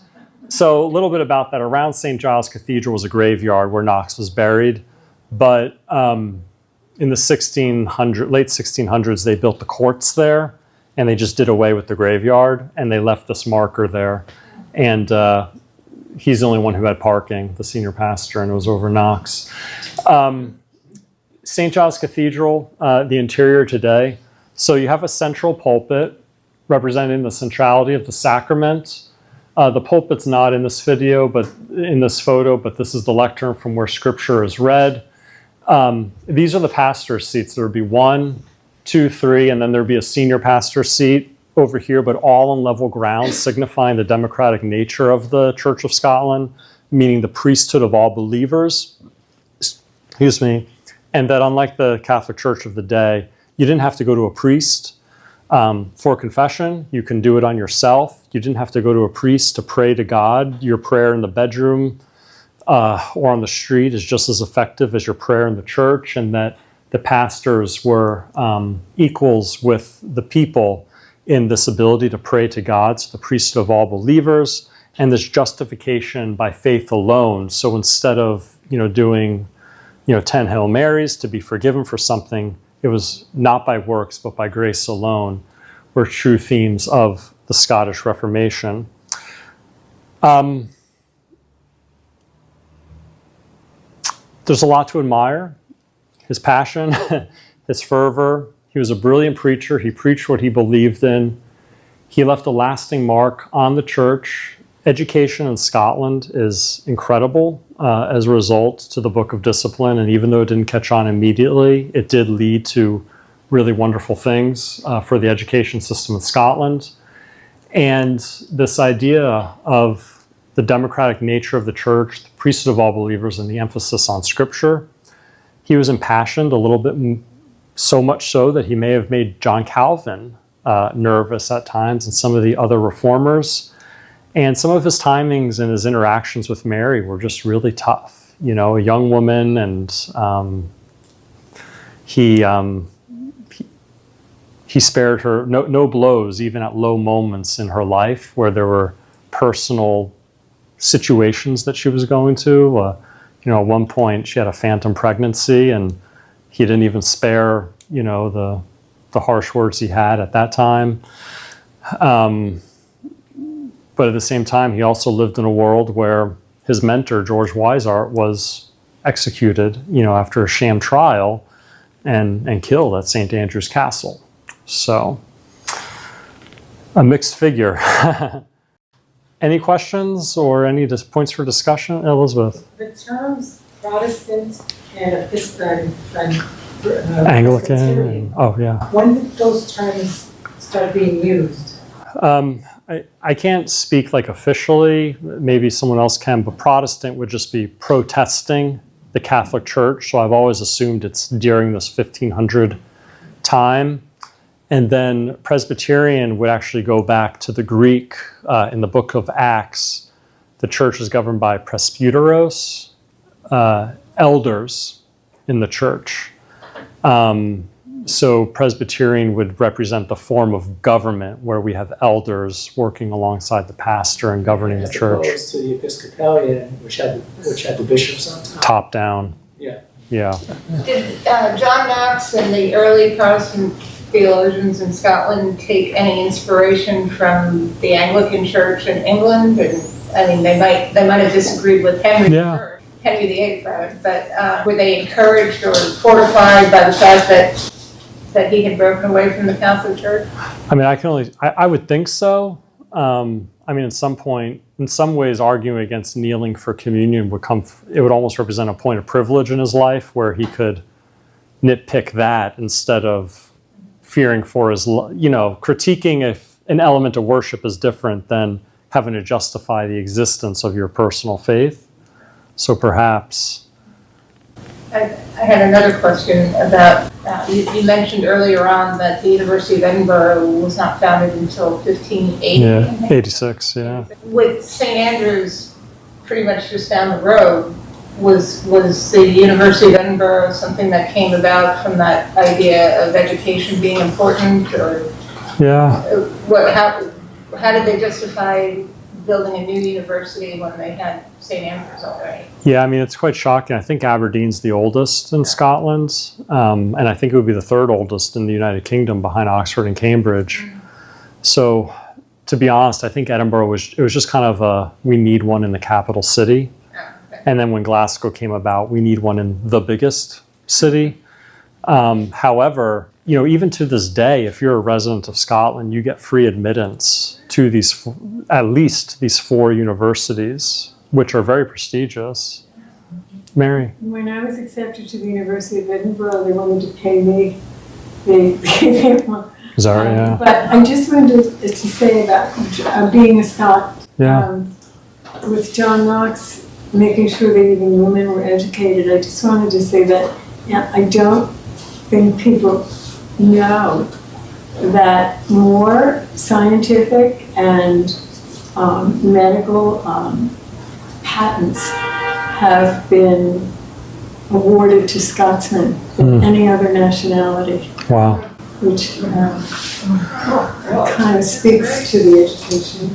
So a little bit about that. Around St. Giles Cathedral was a graveyard where Knox was buried. But in the late 1600s, they built the courts there, and they just did away with the graveyard, and they left this marker there. And he's the only one who had parking, the senior pastor, and it was over Knox. St. Giles Cathedral, the interior today. So you have a central pulpit representing the centrality of the sacrament. The pulpit's not in this video, but in this photo, but this is the lectern from where scripture is read. These are the pastor's seats. There would be 1, 2, 3, and then there'd be a senior pastor seat over here, but all on level ground, signifying the democratic nature of the Church of Scotland, meaning the priesthood of all believers. Excuse me. And that unlike the Catholic Church of the day, you didn't have to go to a priest for confession. You can do it on yourself. You didn't have to go to a priest to pray to God. Your prayer in the bedroom or on the street is just as effective as your prayer in the church, and that the pastors were equals with the people in this ability to pray to God, so the priesthood of all believers, and this justification by faith alone. So instead of doing 10 Hail Marys to be forgiven for something, it was not by works but by grace alone, were true themes of the Scottish Reformation. There's a lot to admire. His passion, his fervor. He was a brilliant preacher. He preached what he believed in. He left a lasting mark on the church. Education in Scotland is incredible as a result to the Book of Discipline, and even though it didn't catch on immediately, it did lead to really wonderful things for the education system in Scotland. And this idea of the democratic nature of the church, the priesthood of all believers, and the emphasis on Scripture, he was impassioned a little bit, so much so that he may have made John Calvin nervous at times and some of the other reformers. And some of his timings and his interactions with Mary were just really tough. A young woman, and he spared her no blows, even at low moments in her life where there were personal situations that she was going to. At one point she had a phantom pregnancy, and he didn't even spare, the harsh words he had at that time. But at the same time, he also lived in a world where his mentor, George Wiseart, was executed, after a sham trial. and killed at St. Andrew's Castle. So, a mixed figure. Any questions or any points for discussion, Elizabeth? The terms Protestant and Episcopalian and Anglican. Presbyterian, Oh, yeah. when did those terms start being used? I can't speak like officially, maybe someone else can, but Protestant would just be protesting the Catholic Church. So I've always assumed it's during this 1500 time. And then Presbyterian would actually go back to the Greek in the book of Acts. The church is governed by presbyteros, elders in the church. So Presbyterian would represent the form of government where we have elders working alongside the pastor and governing the church. As opposed to the Episcopalian, which had the bishops on top. Top down. Yeah. Yeah. Did John Knox and the early Protestant theologians in Scotland take any inspiration from the Anglican Church in England? And I mean, they might have disagreed with Henry VIII, rather, but were they encouraged or fortified by the fact that he had broken away from the Catholic Church? I mean, I would think so. I mean, at some point, in some ways, arguing against kneeling for communion it would almost represent a point of privilege in his life where he could nitpick that instead of fearing for his, critiquing if an element of worship is different than having to justify the existence of your personal faith. So perhaps. I had another question about, you mentioned earlier on that the University of Edinburgh was not founded until 1580. Yeah, 86, yeah. With St. Andrews pretty much just down the road, was the University of Edinburgh something that came about from that idea of education being important, or how did they justify building a new university when they had St. Andrews already? Yeah, I mean, it's quite shocking. I think Aberdeen's the oldest in Scotland, and I think it would be the third oldest in the United Kingdom behind Oxford and Cambridge. Mm-hmm. So, to be honest, I think Edinburgh was just kind of we need one in the capital city. And then when Glasgow came about, we need one in the biggest city. However, even to this day, if you're a resident of Scotland, you get free admittance to at least these 4 universities, which are very prestigious. Mary? When I was accepted to the University of Edinburgh, they wanted to pay me. They Is that right? Yeah. But I just wanted to say about being a Scot. Yeah. With John Knox making sure that even women were educated, I just wanted to say that I don't think people know that more scientific and medical patents have been awarded to Scotsmen than any other nationality. Wow. Which kind of speaks to the education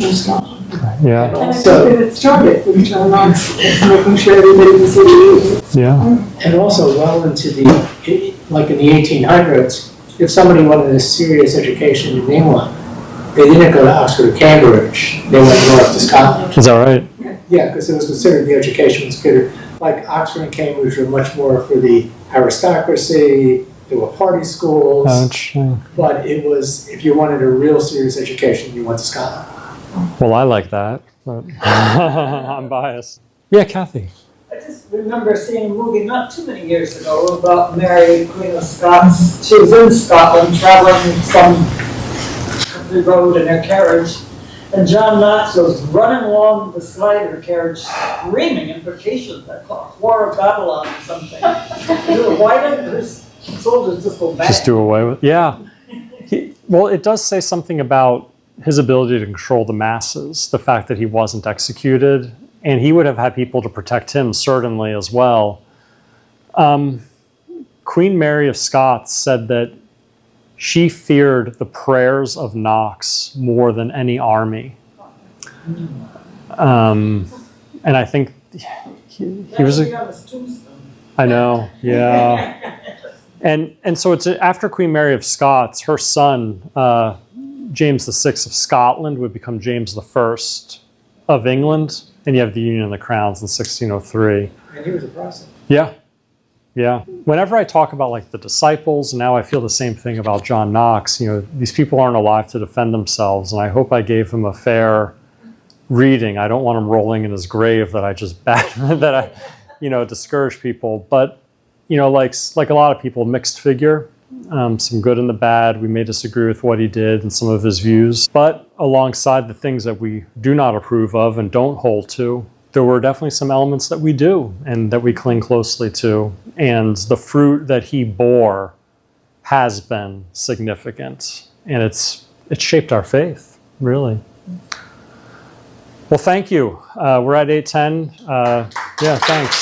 in Scotland. Yeah. And And I also, think that it started with John Knox making sure everybody was educated. Yeah. and also well into like in the 1800s, if somebody wanted a serious education in England, they didn't go to Oxford or Cambridge, they went north to Scotland. Is that right? Yeah, because it was considered, the education was considered, like Oxford and Cambridge were much more for the aristocracy, there were party schools, Interesting. but it was, if you wanted a real serious education, you went to Scotland. Well, I like that, but I'm biased. Yeah, Kathy. I just remember seeing a movie not too many years ago about Mary, Queen of Scots. She was in Scotland traveling some country road in her carriage, and John Knox was running along the side of her carriage screaming imprecations at War of Babylon or something. Why didn't his soldiers just go back? Just do away with. Yeah. Well, it does say something about his ability to control the masses, the fact that he wasn't executed, and he would have had people to protect him certainly as well. Queen Mary of Scots said that she feared the prayers of Knox more than any army. And I think he was I know, yeah. And so it's after Queen Mary of Scots, her son, James VI of Scotland would become James I of England, and you have the Union of the Crowns in 1603. And he was a Protestant. Yeah. Yeah. Whenever I talk about like the disciples, now I feel the same thing about John Knox. You know, these people aren't alive to defend themselves, and I hope I gave him a fair reading. I don't want him rolling in his grave that I just that I, discourage people. But, like a lot of people, mixed figure, some good and the bad. We may disagree with what he did and some of his views. But alongside the things that we do not approve of and don't hold to, there were definitely some elements that we do and that we cling closely to. And the fruit that he bore has been significant. And it's shaped our faith, really. Well, thank you. We're at 8:10. Yeah, thanks.